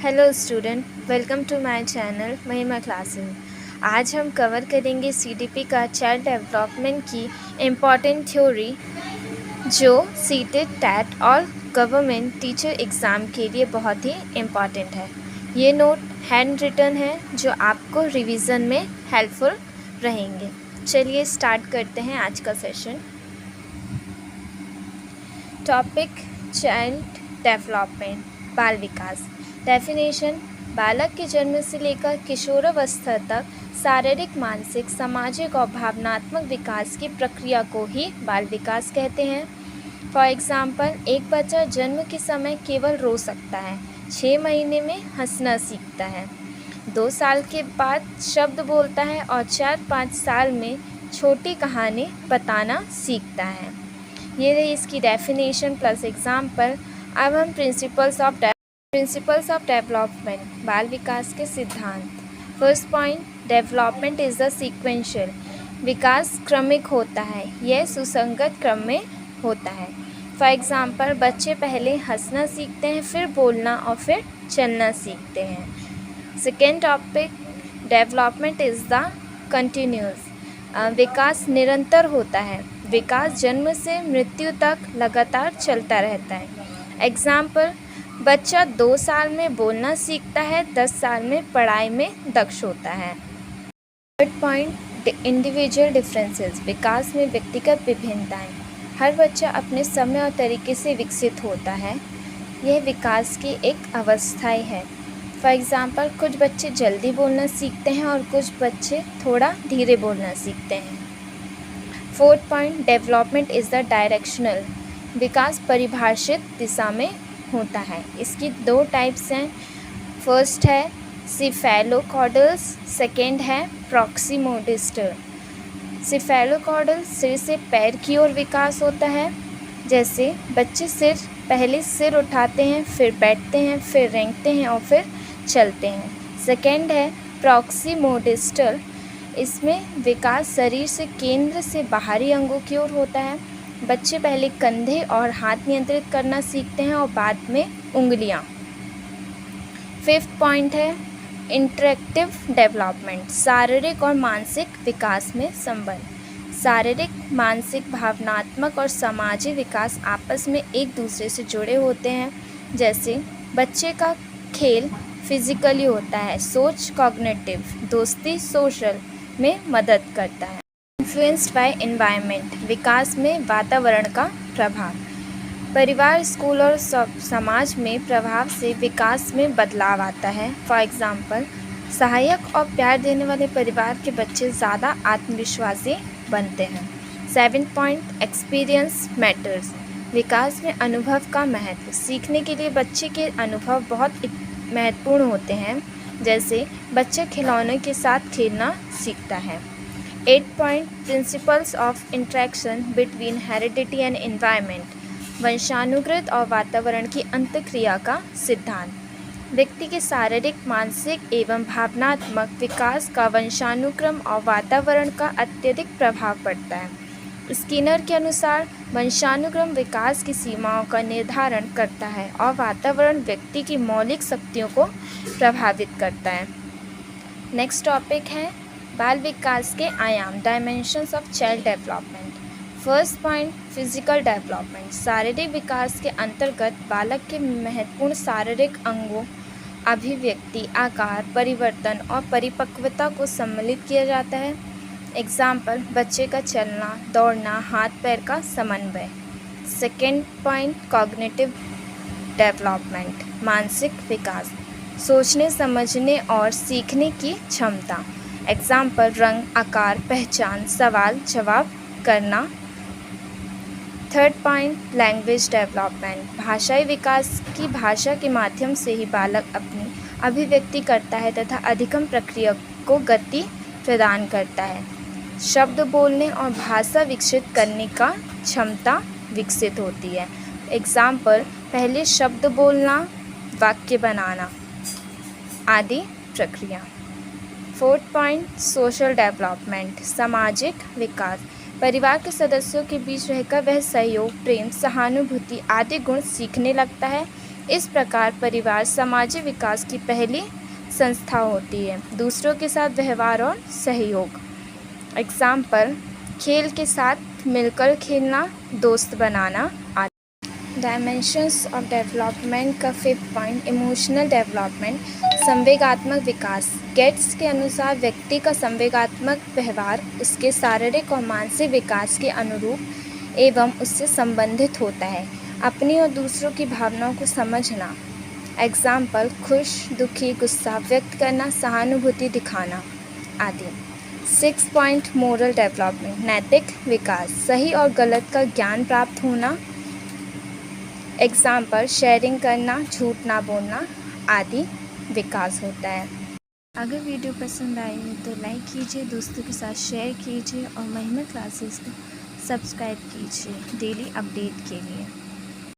Hello student, welcome to my channel Mahima classes. आज हम cover करेंगे सीडीपी का चाइल्ड डेवलपमेंट की इम्पॉर्टेंट थ्योरी जो सीटेट, टैट और गवर्नमेंट टीचर एग्ज़ाम के लिए बहुत ही इम्पॉर्टेंट है। ये नोट हैंड रिटन है जो आपको रिवीजन में हेल्पफुल रहेंगे। चलिए स्टार्ट करते हैं आज का सेशन। टॉपिक चाइल्ड डेवलपमेंट, बाल विकास। डेफिनेशन: बालक के जन्म से लेकर किशोरावस्था तक शारीरिक, मानसिक, सामाजिक और भावनात्मक विकास की प्रक्रिया को ही बाल विकास कहते हैं। फॉर एग्ज़ाम्पल, एक बच्चा जन्म के समय केवल रो सकता है, 6 महीने में हंसना सीखता है, 2 साल के बाद शब्द बोलता है और 4-5 साल में छोटी कहानी बताना सीखता है। ये रही इसकी डेफिनेशन प्लस एग्जाम्पल। अब हम प्रिंसिपल्स ऑफ डेवलपमेंट, बाल विकास के सिद्धांत। First point, development is the sequential. विकास क्रमिक होता है, यह सुसंगत क्रम में होता है। फॉर एग्जाम्पल, बच्चे पहले हंसना सीखते हैं, फिर बोलना और फिर चलना सीखते हैं। Second topic, development is the continuous. विकास निरंतर होता है। विकास जन्म से मृत्यु तक लगातार चलता रहता है। एग्जाम्पल, बच्चा 2 साल में बोलना सीखता है, 10 साल में पढ़ाई में दक्ष होता है। Third point, individual differences. विकास में व्यक्तिगत विभिन्नताएं। हर बच्चा अपने समय और तरीके से विकसित होता है। यह विकास की एक अवस्थाएं है। फॉर एग्ज़ाम्पल, कुछ बच्चे जल्दी बोलना सीखते हैं और कुछ बच्चे थोड़ा धीरे बोलना सीखते हैं। Fourth point, development is the directional. विकास परिभाषित दिशा में होता है। इसकी 2 टाइप्स हैं। फर्स्ट है सिफेलोकॉर्डल्स, सेकेंड है प्रॉक्सिमोडिस्टल। सिफेलोकॉर्डल सिर से पैर की ओर विकास होता है। जैसे बच्चे पहले सिर उठाते हैं, फिर बैठते हैं, फिर रेंगते हैं और फिर चलते हैं। सेकेंड है प्रॉक्सिमोडिस्टल। इसमें विकास शरीर से केंद्र से बाहरी अंगों की ओर होता है। बच्चे पहले कंधे और हाथ नियंत्रित करना सीखते हैं और बाद में उंगलियां। फिफ्थ पॉइंट है इंटरेक्टिव डेवलपमेंट, शारीरिक और मानसिक विकास में संबंध। शारीरिक, मानसिक, भावनात्मक और सामाजिक विकास आपस में एक दूसरे से जुड़े होते हैं। जैसे बच्चे का खेल फिजिकली होता है, सोच कॉग्निटिव, दोस्ती सोशल में मदद करता है। इन्फ्लुएंस्ड बाय एनवायरनमेंट, विकास में वातावरण का प्रभाव। परिवार, स्कूल और समाज में प्रभाव से विकास में बदलाव आता है। फॉर एग्जाम्पल, सहायक और प्यार देने वाले परिवार के बच्चे ज़्यादा आत्मविश्वासी बनते हैं। 7 पॉइंट, एक्सपीरियंस मैटर्स। विकास में अनुभव का महत्व। सीखने के लिए बच्चे के अनुभव बहुत महत्वपूर्ण होते हैं। जैसे बच्चा खिलौने के साथ खेलना सीखता है। 8 point, principles of interaction between heredity and environment. वंशानुगत और वातावरण की अंतःक्रिया का सिद्धांत। व्यक्ति के शारीरिक, मानसिक एवं भावनात्मक विकास का वंशानुक्रम और वातावरण का अत्यधिक प्रभाव पड़ता है। स्किनर के अनुसार वंशानुक्रम विकास की सीमाओं का निर्धारण करता है और वातावरण व्यक्ति की मौलिक शक्तियों को प्रभावित करता है। नेक्स्ट टॉपिक है बाल विकास के आयाम, dimensions of child development. First point, physical development. शारीरिक विकास के अंतर्गत बालक के महत्वपूर्ण शारीरिक अंगों, अभिव्यक्ति, आकार, परिवर्तन और परिपक्वता को सम्मिलित किया जाता है। एग्जाम्पल, बच्चे का चलना, दौड़ना, हाथ पैर का समन्वय। सेकेंड पॉइंट, कॉग्निटिव डेवलपमेंट, मानसिक विकास, सोचने, समझने और सीखने की क्षमता। एग्जाम्पल, रंग, आकार, पहचान, सवाल जवाब करना। थर्ड पॉइंट, लैंग्वेज डेवलपमेंट, भाषाई विकास की भाषा के माध्यम से ही बालक अपनी अभिव्यक्ति करता है तथा अधिगम प्रक्रिया को गति प्रदान करता है। शब्द बोलने और भाषा विकसित करने का क्षमता विकसित होती है। एग्जाम्पल, पहले शब्द बोलना, वाक्य बनाना आदि प्रक्रिया। फोर्थ पॉइंट, सोशल डेवलपमेंट, सामाजिक विकास। परिवार के सदस्यों के बीच रहकर वह सहयोग, प्रेम, सहानुभूति आदि गुण सीखने लगता है। इस प्रकार परिवार समाजी विकास की पहली संस्था होती है। दूसरों के साथ व्यवहार और सहयोग। एग्जाम्पल, खेल के साथ मिलकर खेलना, दोस्त बनाना आदि। डायमेंशंस ऑफ डेवलपमेंट का 5th पॉइंट, इमोशनल डेवलपमेंट, संवेगात्मक विकास। गेट्स के अनुसार व्यक्ति का संवेगात्मक व्यवहार उसके शारीरिक और मानसिक विकास के अनुरूप एवं उससे संबंधित होता है। अपनी और दूसरों की भावनाओं को समझना। एग्जाम्पल, खुश, दुखी, गुस्सा व्यक्त करना, सहानुभूति दिखाना आदि। 6th पॉइंट, मोरल डेवलपमेंट, नैतिक विकास। सही और गलत का ज्ञान प्राप्त होना। एग्जाम्पल, शेयरिंग करना, झूठ ना बोलना आदि विकास होता है। अगर वीडियो पसंद आई हो तो लाइक कीजिए, दोस्तों के साथ शेयर कीजिए और महिमा क्लासेस को सब्सक्राइब कीजिए डेली अपडेट के लिए।